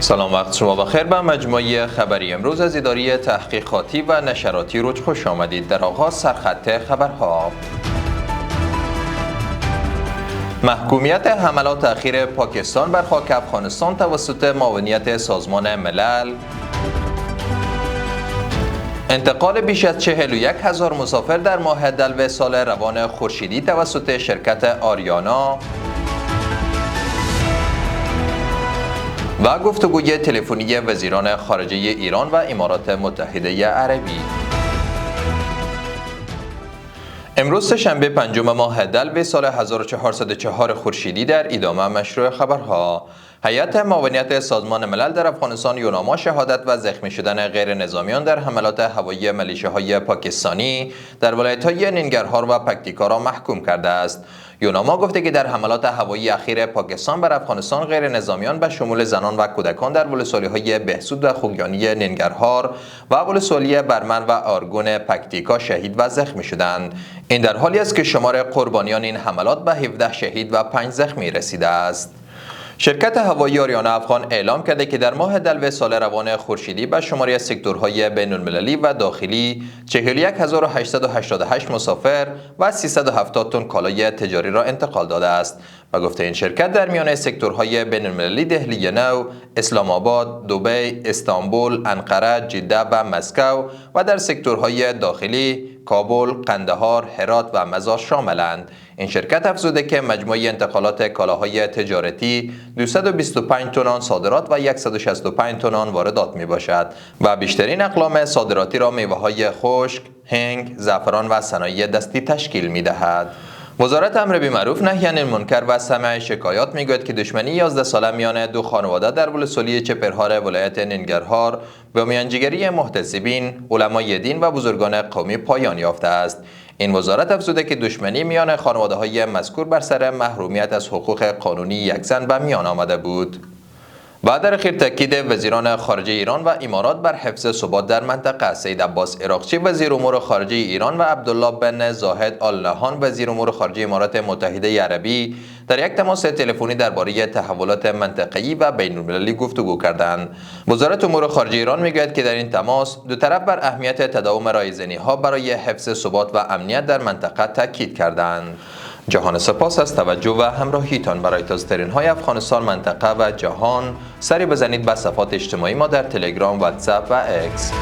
سلام، وقت شما بخیر. به مجموعه خبری امروز از اداره تحقیقاتی و نشراتی روج خوش آمدید. در آغاز سرخط خبرها: محکومیت حملات اخیر پاکستان بر خاک افغانستان توسط معاونیت سازمان ملل، انتقال بیش از 41,000 مسافر در ماه دلو سال روان خورشیدی توسط شرکت آریانا و گفتگوی تلفنی وزیران خارجه ایران و امارات متحده عربی. امروز سه‌شنبه 5 ماه دلو سال 1404 خورشیدی در ادامه مشروع خبرها: هیئت معاونیت سازمان ملل در افغانستان یوناما شهادت و زخمی شدن غیر نظامیان در حملات هوایی میلیشیاهای پاکستانی در ولایت‌های ننگرهار و پکتیکا را محکوم کرده است. یوناما گفته که در حملات هوایی اخیر پاکستان بر افغانستان غیر نظامیان به شمول زنان و کودکان در ولسوالی‌های بهسود و خوگیانی ننگرهار و ولسوالی برمن و آرگون پکتیکا شهید و زخمی شدند. این در حالی است که شمار قربانیان این حملات به 17 شهید و 5 زخمی رسیده است. شرکت هوایی آریانا افغان اعلام کرده که در ماه دلو سال روان خورشیدی به شماری سکتورهای بین‌المللی و داخلی 41,888 مسافر و 370 تن کالای تجاری را انتقال داده است. و گفته این شرکت در میان سکتورهای بین‌المللی دهلی نو، اسلام آباد، دبی، استانبول، انقره، جده و مسکو و در سکتورهای داخلی کابل، قندهار، هرات و مزار شاملند. این شرکت افزوده که مجموع انتقالات کالاهای تجارتی 225 تن آن صادرات و 165 تن آن واردات می باشد و بیشترین اقلام صادراتی را میوه‌های خشک، هنگ، زعفران و صنایع دستی تشکیل می دهد. وزارت امر بالمعروف نهی عن المنکر و سماع شکایات میگوید که دشمنی 11 ساله میان دو خانواده در ولسوالی چپرهار ولایت ننگرهار با میانجیگری محتسبین، علمای دین و بزرگان قومی پایان یافته است. این وزارت افزوده که دشمنی میان خانواده‌های مذکور بر سر محرومیت از حقوق قانونی یک زن به میان آمده بود. و در اخیر تاکید وزیران خارجه ایران و امارات بر حفظ ثبات در منطقه: سید عباس عراقچی وزیر امور خارجه ایران و عبدالله بن زاهد آل نهان وزیر امور خارجه امارات متحده عربی در یک تماس تلفنی درباره تحولات منطقه‌ای و بین‌المللی گفتگو کردند. وزارت امور خارجه ایران میگوید که در این تماس دو طرف بر اهمیت تداوم رایزنی‌ها برای حفظ ثبات و امنیت در منطقه تاکید کردند. جهان سپاس از توجه و همراهیتان. برای تازه‌ترین های افغانستان، منطقه و جهان سری بزنید به صفحات اجتماعی ما در تلگرام، واتساپ و اکس.